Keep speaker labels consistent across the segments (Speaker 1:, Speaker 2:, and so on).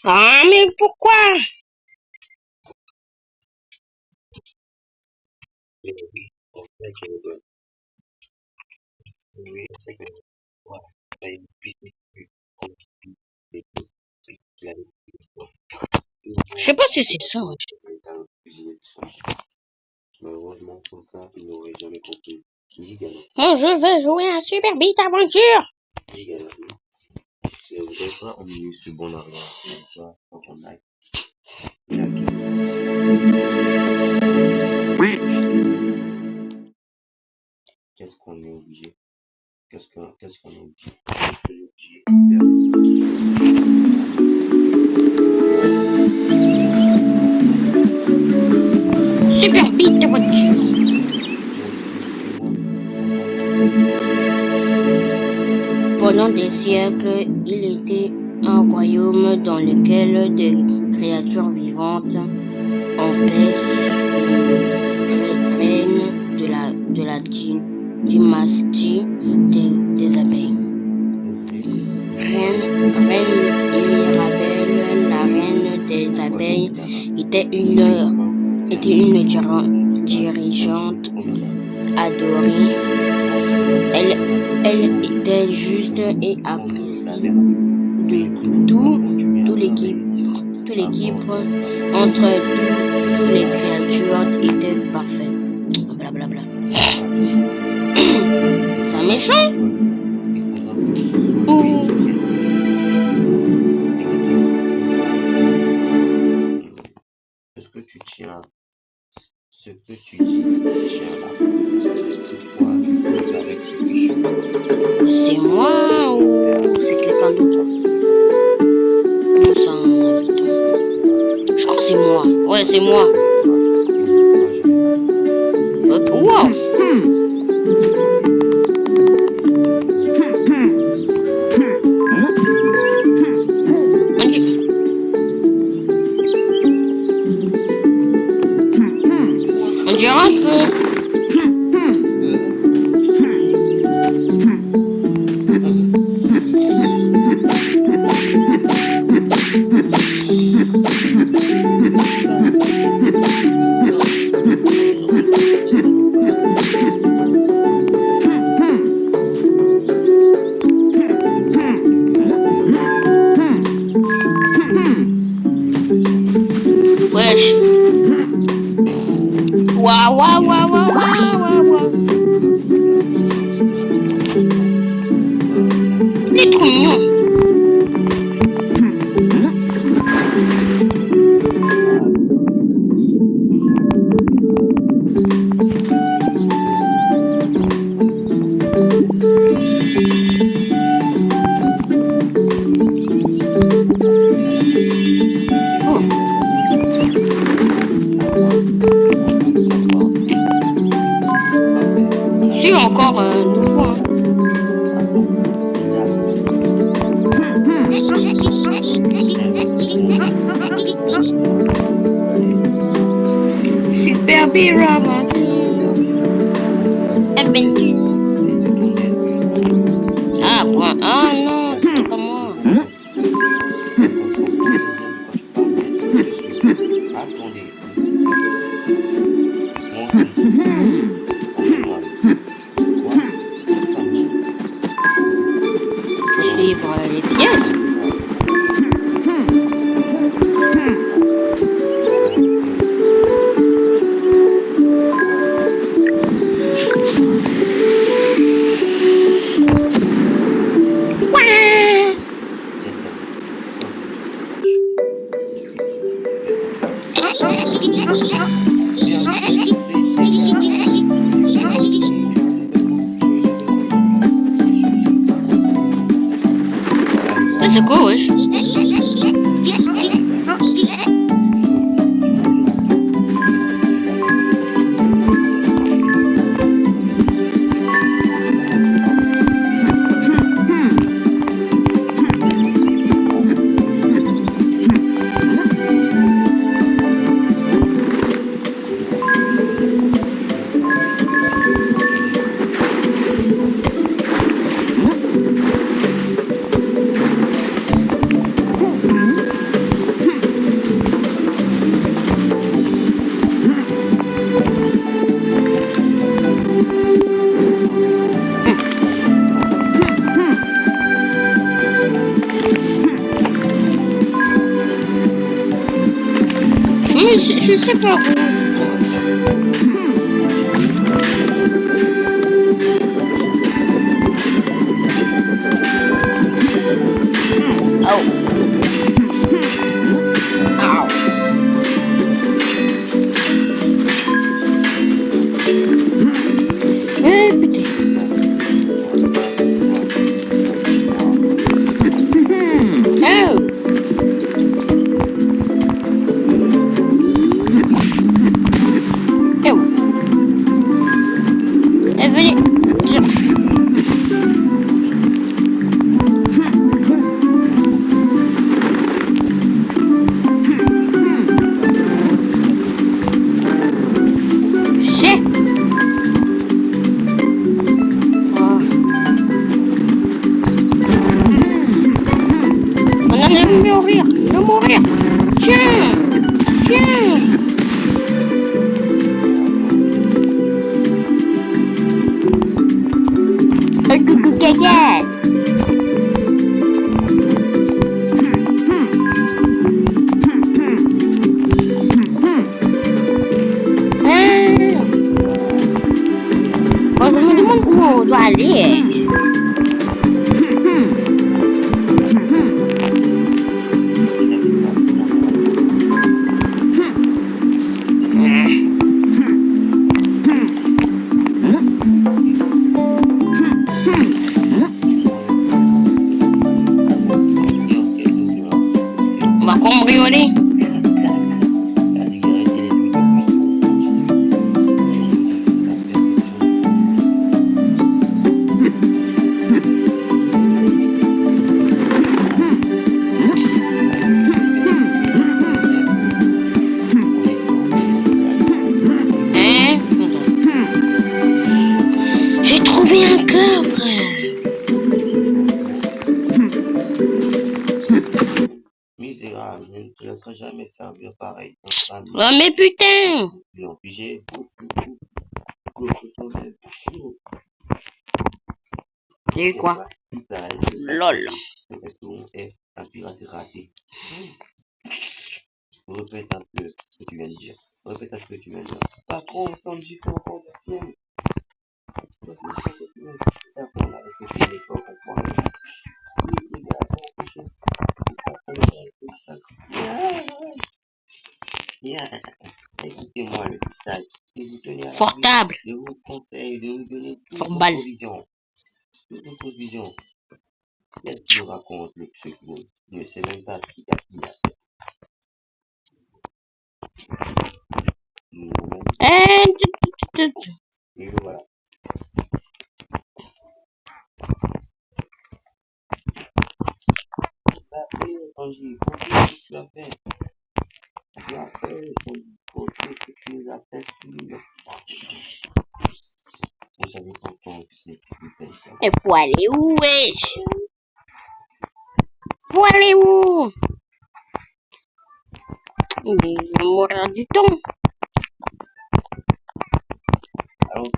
Speaker 1: Ah, mais pourquoi? Je sais pas si c'est ça. Moi, je veux jouer à Super Beat Aventure. Super Beat Aventure. Pendant des siècles, il était un royaume dans lequel des créatures vivantes en paix règne de la dynastie des abeilles. Reine Mirabelle, la reine des abeilles, était une dirigeante adorée. Elle était juste et appréciée de toute l'équipe. Entre toutes les créatures était parfait. Blablabla. C'est un méchant? Ou... C'est moi ou c'est quelqu'un d'autre? Non, c'est un habitant. Je crois que c'est moi. Ouais, c'est moi. Ok, wow. On dirait un peu. Wesh. Waouh, waouh, waouh, waouh, waouh, waouh. Il est trop mignon. C'est encore nouveau. Hein. Super Beat Aventure. Ah, point. Ah non, c'est pas moi. Livre les pièces. C'est quoi, wesh? Mais je sais pas où. Oh. Ow. Putain. Oh. Oh. Venez. Mourir, je vais mourir. Tiens, tiens. Coucou caca. Bon, je me demande où on doit aller. On va cambrioler. J'ai trouvé un coffre.
Speaker 2: Misérable, je ne te laisserai jamais servir pareil.
Speaker 1: Oh mais putain.
Speaker 2: Obligé.
Speaker 1: J'ai eu quoi? LOL.
Speaker 2: Est un pirate raté. Répète un peu ce que tu viens de dire. Répète un peu ce que tu viens de dire. Patron, Sanji fait encore le sien. Ça, on a réfléchi les corps, on prend les gars, ça réfléchit. Écoutez-moi le message. Si vous tenez à la
Speaker 1: Portable.
Speaker 2: vie, je vous conseille de nous donner toutes
Speaker 1: Sur
Speaker 2: vos
Speaker 1: balle.
Speaker 2: provisions. Toutes vos provisions. Qu'est-ce qu'il raconte le pseudo? Je ne sais même pas ce qu'il a dit. Et voilà. Après, Angie, pour tout ce que tu as fait. Tu as fait pour tout ce que tu nous as fait suivre. Vous savez pourquoi que c'est que tu fais ça.
Speaker 1: Et faut aller où, wesh? Faut aller où? Mais je vais mourir du temps.
Speaker 2: Alors,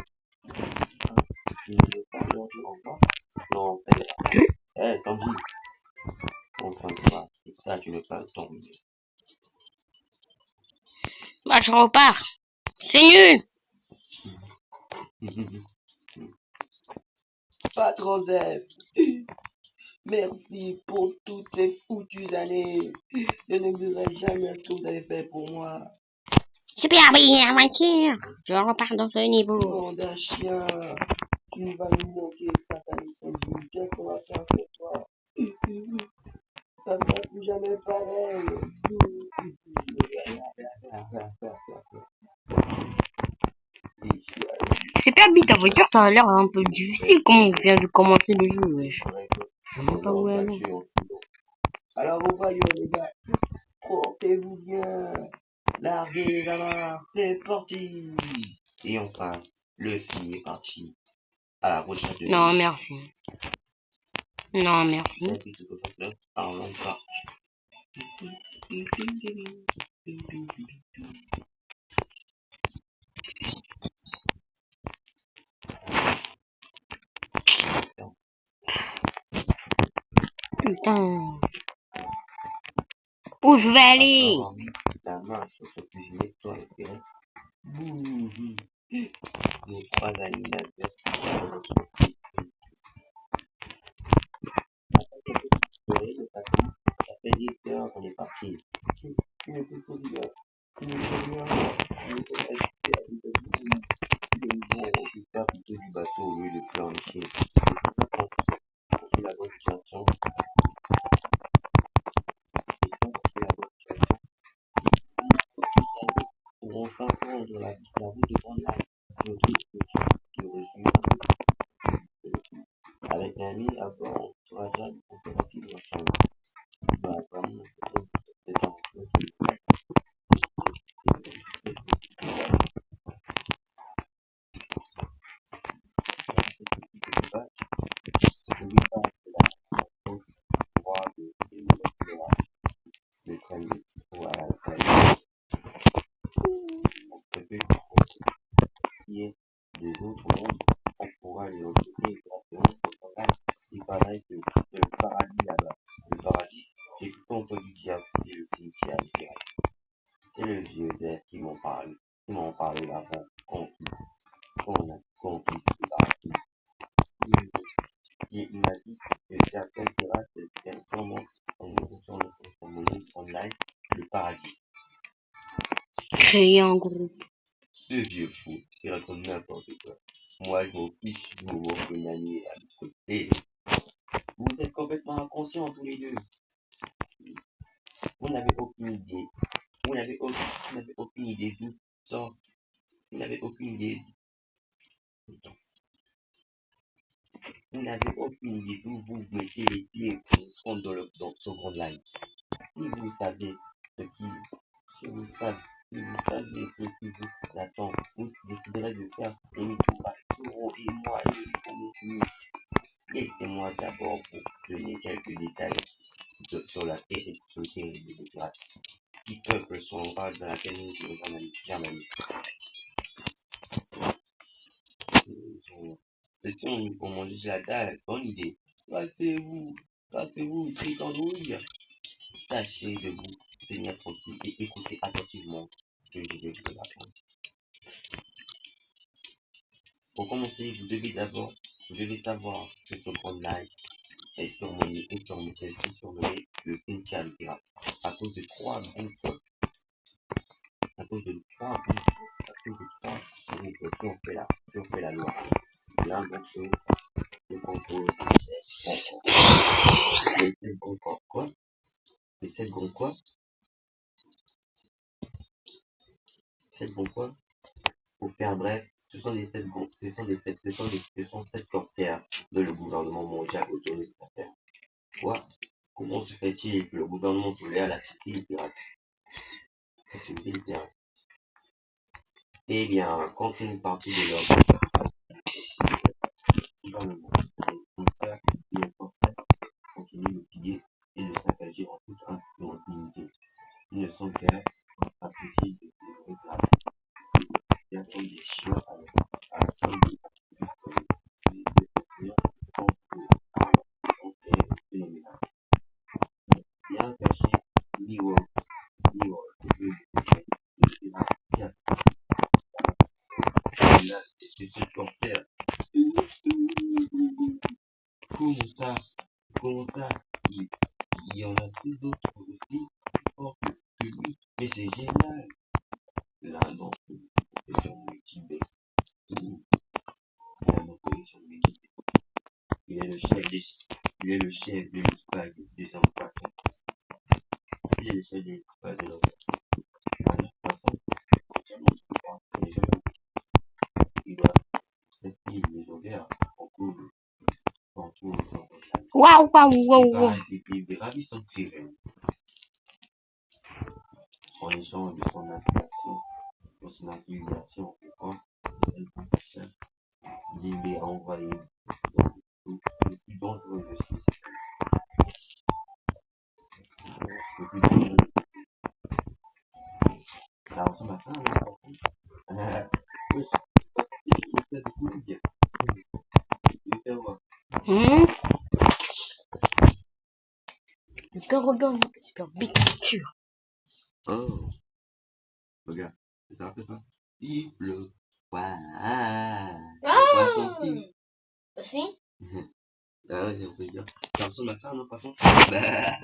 Speaker 2: tu ne veux pas leur dire au revoir? Non, eh, Tanguy, enfin, toi, c'est ça, tu veux pas tomber.
Speaker 1: Bah, je repars. C'est nul.
Speaker 2: Patron Zef, merci pour toutes ces foutues années. Je n'oublierai jamais ce que vous avez fait pour moi.
Speaker 1: Super bien, aventure. Je repars dans ce niveau.
Speaker 2: Nom d'un chien, tu vas nous manquer, satané Sandy. Qu'est-ce qu'on va faire pour toi? Ça ne sera plus jamais pareil.
Speaker 1: Super vite, aventure, ça a l'air un peu difficile quand on vient de commencer le jeu, wesh. Je sais même pas où aller.
Speaker 2: Alors on va y aller, les gars. Portez-vous bien. Larguez les amarres. C'est parti. Et enfin, le film est parti. À la recherche de
Speaker 1: Non, merci. Non, merci.
Speaker 2: Parlons pas.
Speaker 1: Putain. Où je vais aller?
Speaker 2: ta main sur ce fusil, toi espéré. Boum. Nos trois amis adverses se retrouvent explorer le tapis. Ça fait 10 heures qu'on est parti. Tu ne peux pas dire. Tu ne peux rien. Tu ne peux pas assister à une petite. Ils vont au faire plutôt du bateau au lieu de plancher. C'est la bonne situation. C'est la bonne situation. Pour enfin prendre la route de Grande Lac. Notre solution qui aurait suivi avec un ami à bord, on sera déjà beaucoup rapide ensemble. Bah, vraiment, c'est un peu. Le train de métro à la salle. On préfère est des autres mondes, on pourra les recruter exactement au travail. Il paraît que le paradis là-bas, le paradis, c'est plutôt entre du diable et le cimetière littéraire. C'est le vieux Zef qui m'en parlait avant qu'on quitte le paradis. Il m'a dit que certains pirates viennent sûrement en monnaie online le paradis.
Speaker 1: Créer un groupe.
Speaker 2: Ce vieux fou, il raconte n'importe quoi. Moi, je m'en fiche du moment que Nani est à notre côté. Vous êtes complètement inconscients tous les deux. Vous n'avez aucune idée. Vous n'avez aucune idée d'où sort. Vous n'avez aucune idée. Vous n'avez aucune idée d'où vous mettez les pieds pour prendre dans ce grand line. Si vous savez ce qui, si vous savez, si vous savez ce qui vous attend, vous déciderez de faire demi-tour à Toro et moi et nous. Laissez-moi d'abord vous donner quelques détails sur le terrible des pirates qui peuplent son orage dans la péninsule germanique. Ceux-ci ont mangé la dalle, bonne idée. Cassez-vous, tricandouille. Tâchez de vous tenir tranquille et écoutez attentivement ce que je vais vous apprendre. Pour commencer, vous devez savoir que ce grand lac est surnommé le cimetière des pirates à cause de trois groupes, à cause de trois groupes qui ont fait la loi. L'un d'entre eux, le contrôle les sept grands corps, quoi? Les sept grands quoi? Sept grands quoi? Pour faire bref, ce sont sept corsaires de le gouvernement mondial autorise à faire. Quoi? Comment se fait-il que le gouvernement tolère l'activité des pirates? Eh bien, quand une partie de leur gouvernement contraire et les corsaires continuent de piller et de saccager en toute impunité, ils ne sont guère appréciés de l'État. Ils comme des chiens à la somme de bien caché, Miwo, c'est ce qu'on fait. Comment ça, il y en a six autres aussi, forts que lui, mais c'est génial. L'un d'entre eux est sur Multibet. Il est le chef de l'équipage des hommes poissons. Il est le chef de l'équipage de l'homme poisson. Il doit cette île légendaire en cours
Speaker 1: Waouh, waouh, waouh, waouh.
Speaker 2: des ravissantes sirènes. En échange de son affiliation au camp des Alpes, il est envoyé dans le plus dangereux de ceux le plus dangereux. Ça ressemble à ça, hein? Il fait des fouilles. Il fait voir.
Speaker 1: Le regarde, super big picture.
Speaker 2: Oh. Regarde, ça rappelle pas? Vive le poisson Steve.
Speaker 1: Si?
Speaker 2: Ah ouais, on peut dire. Ça ressemble à ça, non, poisson? Bah.